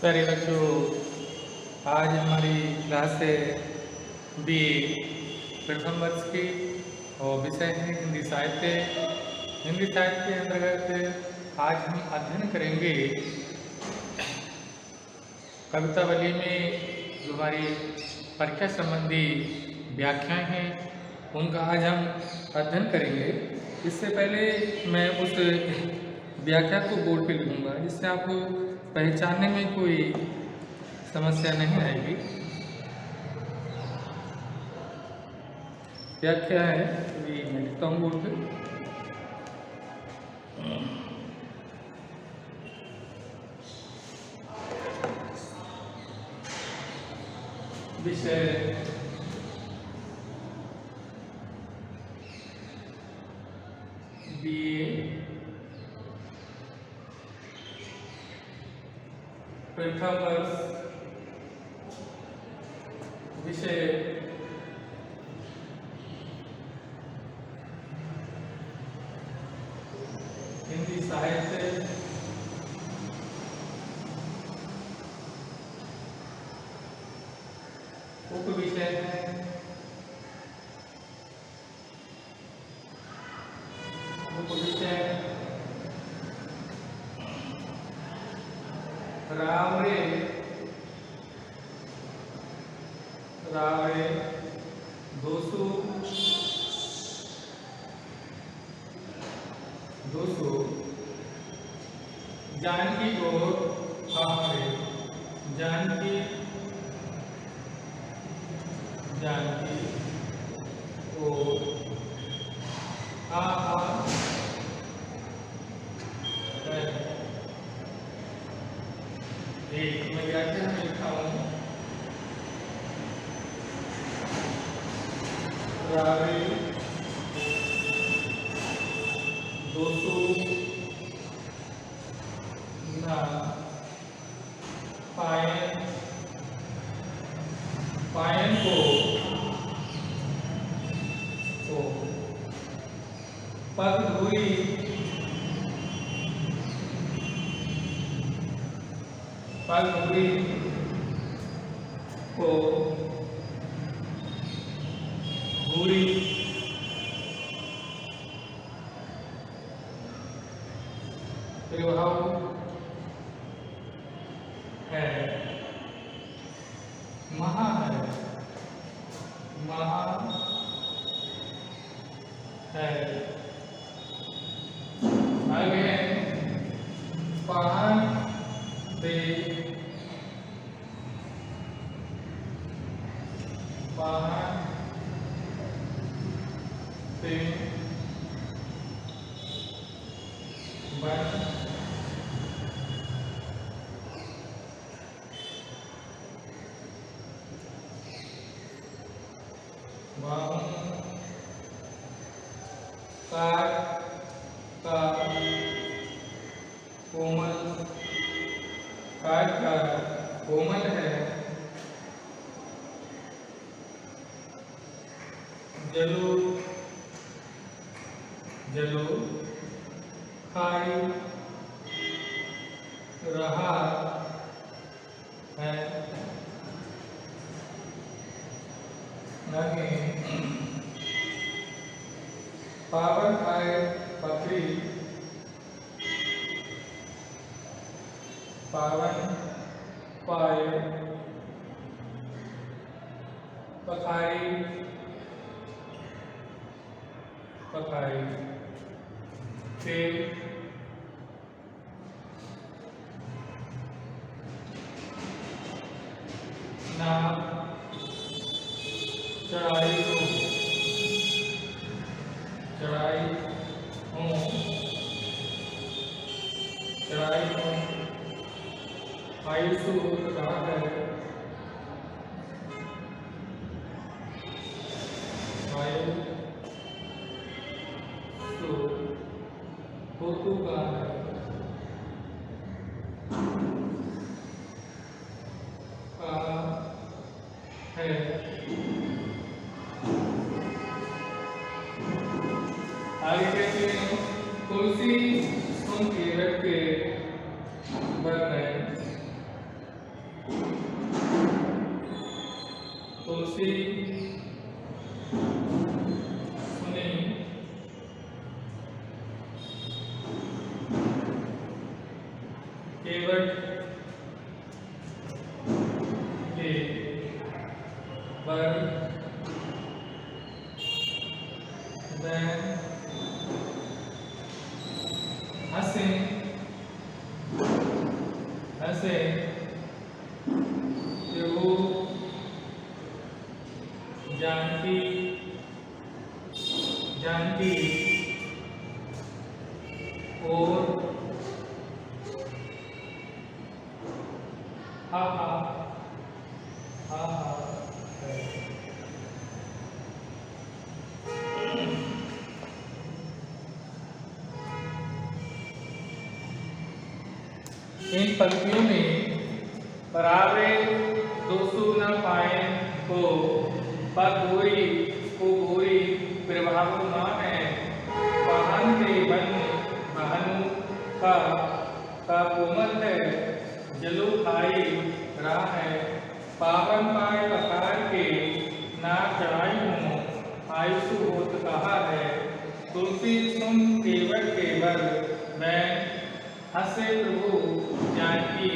प्यारे बच्चों, आज हमारी क्लास है बी प्रथम वर्ष की और विषय है हिंदी साहित्य। हिंदी साहित्य के अंतर्गत आज हम अध्ययन करेंगे कवितावली में जो हमारी परीक्षा संबंधी व्याख्याएं हैं उनका आज हम अध्ययन करेंगे। इससे पहले मैं उस व्याख्या को बोर्ड पे लिखूंगा जिससे आपको पहचानने में कोई समस्या नहीं आएगी। व्याख्या है ये मैं लिखता हूँ बोर्ड पे। विषय बीए प्रथम वर्ष, विषय हिंदी साहित्य, उप विषय है उप विषय रावरे रावरे दोसो जानकी और हावरे जानकी और एक मैं व्याख्या में लिखा हूँ रावरे दोसो ना पायन को पग धोई को घूरी है महा है आगे है पान दे बन कोमल है जलो खाई रहा है नगे पावन आए पखरी पावन पाए पखारी फिर ना चढ़ाई हूँ आयुषु कहा है होतु का है आगे कहते हैं तुलसी सुन के रख के बन तुलसी सुनी केवट के बर हंसे हंसे प्रभु जानकी जानकी और हा हा हा हा इन पंक्तियों में बराबरे दोषु न पाए को पर गोरी को गोरी प्रभाव न है वाहन के बन बहनु का कोमल है जलो खाई रहा है पावन पाए पकार के ना चढ़ाई हूँ आयुषु होत कहा है तुलसी सुन केवट केवल मैं हंसे प्रभु जानकी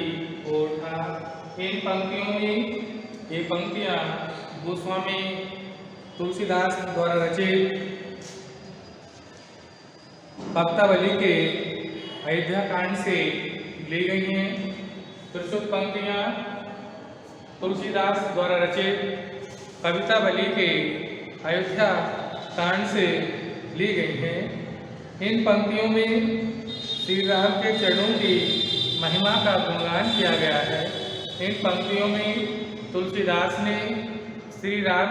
ओठा। इन पंक्तियों में ये पंक्तियाँ गोस्वामी तुलसीदास द्वारा रचित भक्तावली के अयोध्या कांड से ली गई हैं। प्रस्तुत पंक्तियाँ तुलसीदास द्वारा रचित कवितावली के अयोध्या कांड से ली गई हैं। इन पंक्तियों में श्री राम के चरणों की महिमा का गुणगान किया गया है। इन पंक्तियों में तुलसीदास ने श्री राम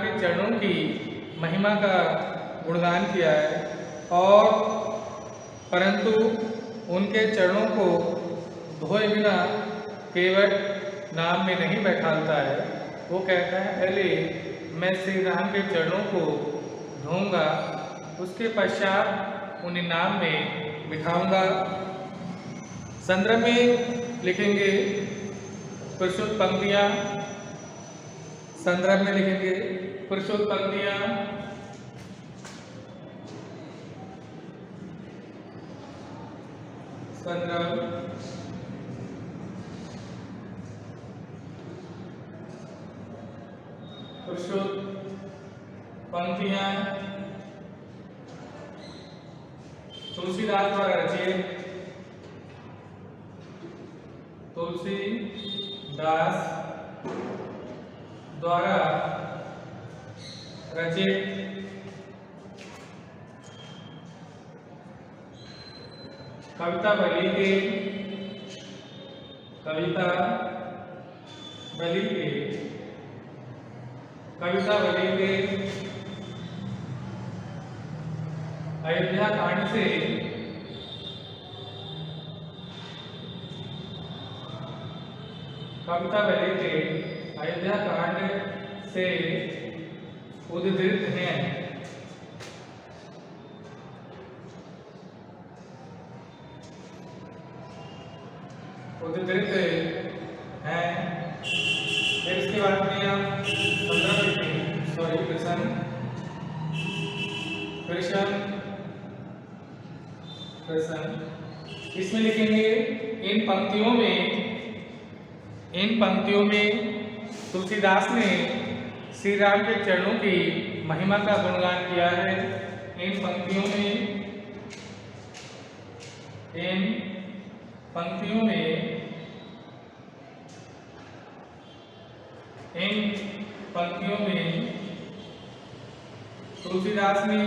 के चरणों की महिमा का गुणगान किया है और परंतु उनके चरणों को धोए बिना केवट नाम में नहीं बैठाता है। वो कहता है पहले मैं श्री राम के चरणों को धोऊंगा, उसके पश्चात उन्हें नाम में बिठाऊंगा। संदर्भ में लिखेंगे प्रस्तुत पंक्तियाँ, संदर्भ में लिखेंगे प्रस्तुत पंक्तियाँ संदर्भ प्रस्तुत पंक्तियाँ तुलसीदास द्वारा रचित तुलसीदास द्वारा रचित कवितावली के अयोध्या कांड से कवितावली के अयोध्या कांड से उद्धृत हैं। उद्धृत हैं। इसके बाद में आप 15 प्रश्न इसमें लिखेंगे। इन पंक्तियों में तुलसीदास ने श्री राम के चरणों की महिमा का गुणगान किया है। इन पंक्तियों में तुलसीदास ने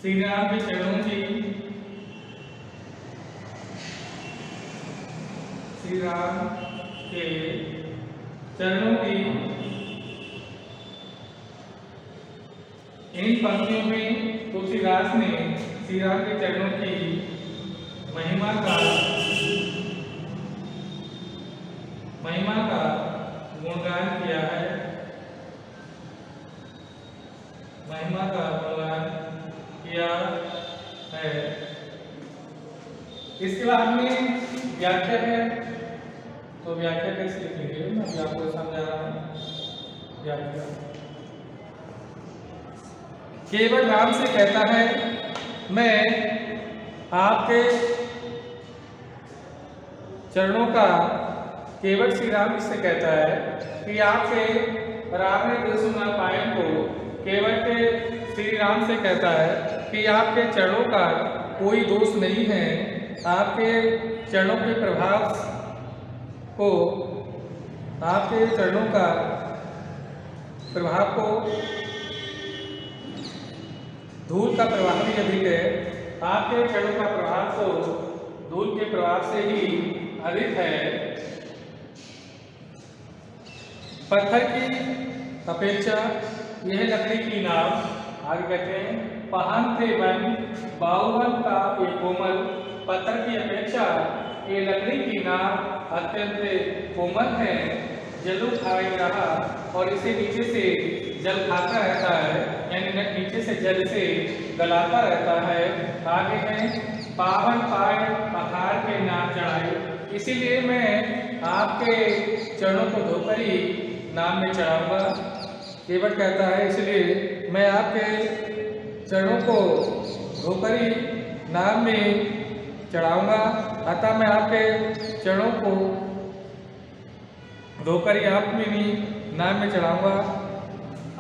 श्री राम के चरणों की इन पंक्तियों में तुलसीदास ने श्री राम के चरणों की महिमा का गुणगान किया है। इसके बाद में व्याख्या है, तो व्याख्या कैसे लिखेंगे मैं अभी आपको समझा रहा हूँ। व्याख्या केवट राम से कहता है, मैं आपके चरणों का, केवट श्री राम से कहता है कि आपके रावण दुश्मन पायन को केवट के श्री राम से कहता है कि आपके चरणों का कोई दोष नहीं है, आपके चरणों के प्रभाव को, आपके चरणों का प्रभाव को, धूल का प्रभाव भी अधिक है, आपके चरणों का प्रभाव तो धूल के प्रभाव से ही अधिक है। पत्थर की अपेक्षा यह लकड़ी की नाव, आगे कहते हैं, पहान थे वन बाहुबल का एक कोमल, पत्थर की अपेक्षा ये लकड़ी की नाव अत्यंत कोमल है, जलू खाए रहा और इसे नीचे से जल खाता रहता है, यानी नीचे से जल से गलाता रहता है। आगे है पावन पाए पखार के नाम चढ़ाए, इसीलिए मैं आपके चरणों को धोकर ही नाम में चढ़ाऊंगा। केवट कहता है इसलिए मैं आपके चरणों को धोकर ही नाम में चढ़ाऊंगा, अतः मैं आपके चरणों को धोकर ही आप में भी नाम में चढ़ाऊंगा।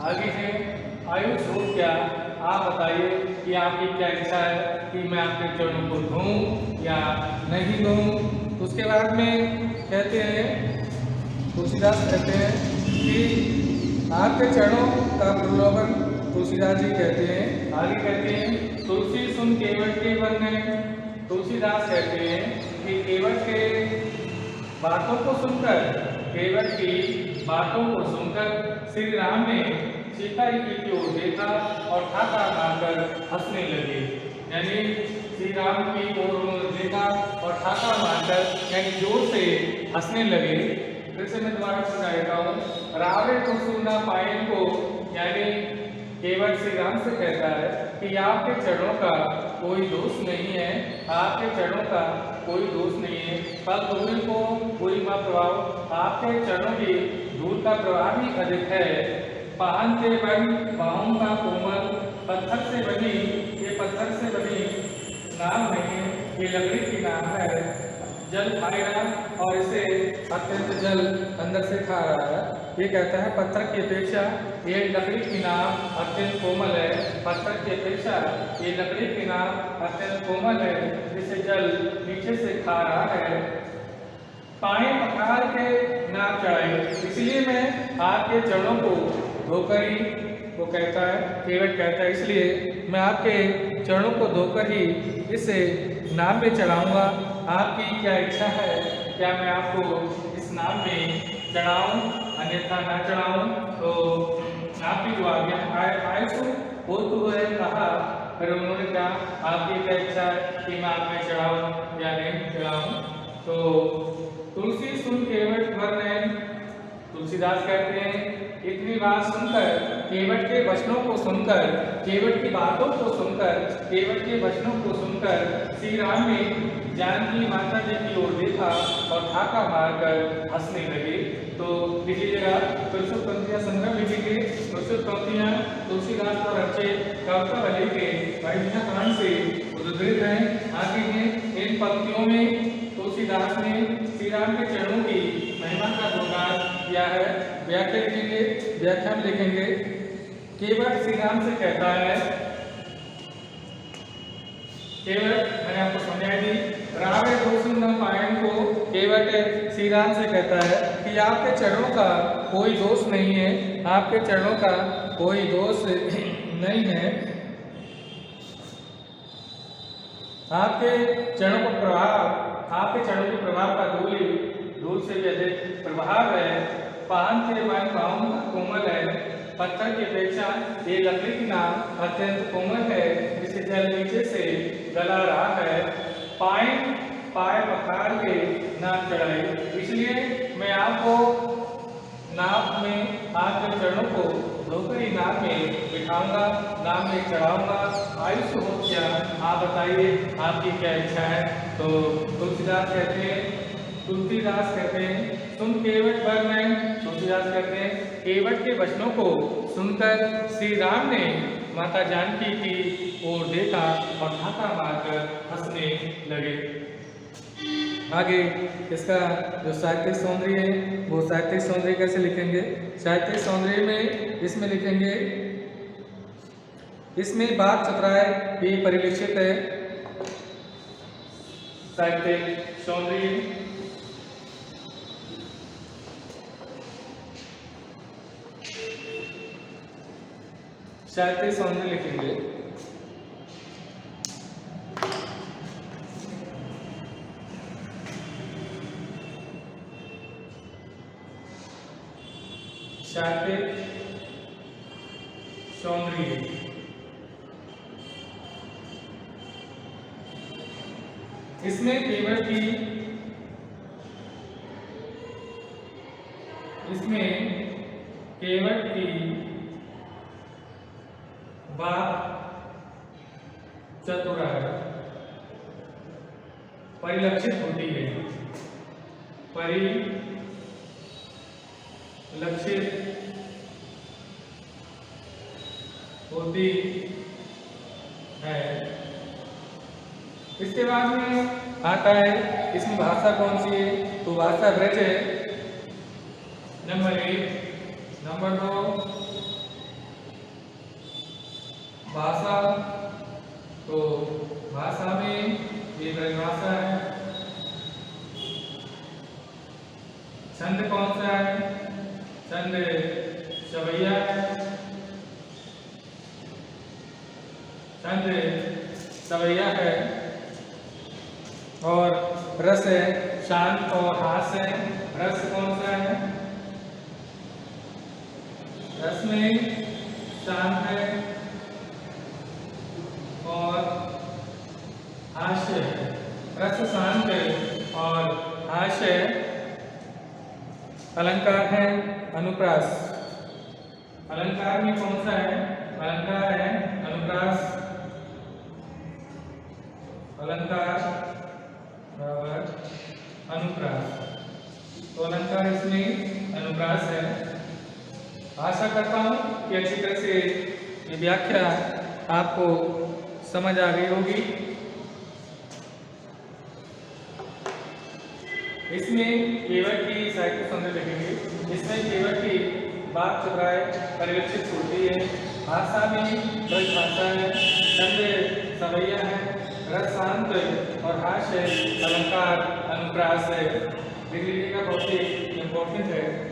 आगे है आयुष हो क्या, आप बताइए कि आपकी क्या इच्छा है कि मैं आपके चरणों को धोऊं या नहीं धोऊं। उसके बाद में कहते हैं, तुलसीदास कहते हैं कि आपके चरणों का प्रलोभन, तुलसीदास जी कहते हैं, आगे कहते हैं तुलसी सुन केवट के वर्णन, तुलसीदास कहते हैं कि केवट के बातों को सुनकर, केवट की बातों को सुनकर श्री राम ने सीता जी की ओर देखा और ठाठा मारकर हंसने लगे, यानी श्री राम की ओर देखा और ठाठा मारकर यानी जोर से हंसने लगे। फिर से मैं दोबारा सुना देता हूँ, रावण को सुनना पायन को, यानी केवट श्री राम से कहता है कि आपके चरणों का कोई दोष नहीं है, आपके चरणों का कोई दोष नहीं है, पर धूल को पूरी मां प्रभाव, आपके चरणों की धूल का प्रभाव ही अधिक है। पहन के बन बाहों का कोमल, पत्थर से बनी, ये पत्थर से बनी नाव नहीं है, ये लकड़ी की नाव है, जल खाएगा और इसे अत्यंत जल अंदर से खा रहा है। ये कहता है पत्थर की अपेक्षा ये लकड़ी की नाव अत्यंत कोमल है, पत्थर की अपेक्षा ये लकड़ी की नाव अत्यंत कोमल है, जिसे जल नीचे से खा रहा है। पानी पखार के नाव चढ़ाए, इसलिए मैं आपके चरणों को धोकर ही, वो कहता है, केवट कहता है, इसलिए मैं आपके चरणों को धोकर ही इसे नाम में चढ़ाऊंगा। आपकी क्या इच्छा है, क्या मैं आपको इस नाम में चढ़ाऊं अन्यथा ना चढ़ाऊं? तो आपकी जो आज्ञा आए सो वो तो है कहा, फिर उन्होंने कहा आपकी क्या इच्छा है कि मैं आप में चढ़ाऊं या नहीं चढ़ाऊं? तो तुलसी सुन केवट वर्णन, तुलसीदास कहते हैं इतनी बात सुनकर, केवट के वचनों को सुनकर, केवट की बातों को सुनकर, केवट के वचनों को सुनकर श्री राम ने जानकी माता जी की ओर देखा और ठाका मारकर हंसने लगे। तो लिखिएगा, तुलसी पंक्तियां संग्रह लिखेंगे, तुलसी पंक्तियां तुलसीदास और रचित कविता वाले के अयोध्या कांड से उद्धृत हैं। आगे हैं इन पंक्तियों में तुलसीदास ने श्री राम के चरणों की महिमा का गुणगान किया है। व्याख्या लिखेंगे, व्याख्या में लिखेंगे, केवट श्री राम से कहता है, केवट मैंने आपको समझाई दी, रावण दोष न पायन को केवट श्री राम से कहता है कि आपके चरणों का कोई दोष नहीं है, आपके चरणों का कोई दोष नहीं है, आपके चरणों का प्रभाव, आपके चरणों के प्रभाव का धूल से भी अधिक प्रभाव है। पान के वन बाहों का कोमल है, पत्थर की अपेक्षा ये लकड़ी की नाव अत्यंत कोमल है, जिसे जल नीचे से गला रहा है। पाए पखार के नाव चढ़ाई, इसलिए मैं आपको नाव में आपके चरणों को धोकर ही नाम में बिठाऊंगा, नाम में चढ़ाऊंगा, आयुष हो क्या आप बताइए, आपकी क्या इच्छा है। तो तुलसीदास कहते हैं तुम केवट वर्णन, तुलसीदास कहते हैं केवट के वचनों को सुनकर श्री राम ने माता जानकी की ओर देखा और ठाका मारकर हंसने लगे। आगे इसका जो साहित्यिक सौंदर्य है वो साहित्यिक सौंदर्य कैसे लिखेंगे। साहित्यिक सौंदर्य में इसमें लिखेंगे, इसमें बात चतुराई भी परिलक्षित है। साहित्यिक सौंदर्य साहित्यिक सौंदर्य लिखेंगे। साहित्यिक सौंदर्य इसमें केवट की बात चतुराई परिलक्षित होती है, परिलक्षित होती है। इसके बाद में आता है इसमें भाषा कौन सी है, तो भाषा ब्रज है नंबर 1। नंबर 2 भाषा, तो भाषा में ये ब्रज भाषा है। छंद कौन सा है, छंद सवैया है, छंद सवैया है। और रस है शांत और हास है। रस कौन सा है, रस में शांत है और हास्य है। रस शांत है और हास्य है। अलंकार है अनुप्रास। अलंकार में कौन सा है, अलंकार है अनुप्रास। अलंकार बराबर अनुप्रास, तो अलंकार इसमें अनुप्रास है। आशा करता हूँ कि अच्छी तरह से ये व्याख्या आपको समझ आ गई होगी। इसमें केवट की साहित्य सौंदर्य लिखेंगे। इसमें केवट की बात चतुराई परिलक्षित होती है। भाषा में ब्रज भाषा है, छंद सवैया है, रस शांत और हास्य अलंकार अनुप्रास है। लिख लीजिएगा, बहुत ही इम्पोर्टेंट है।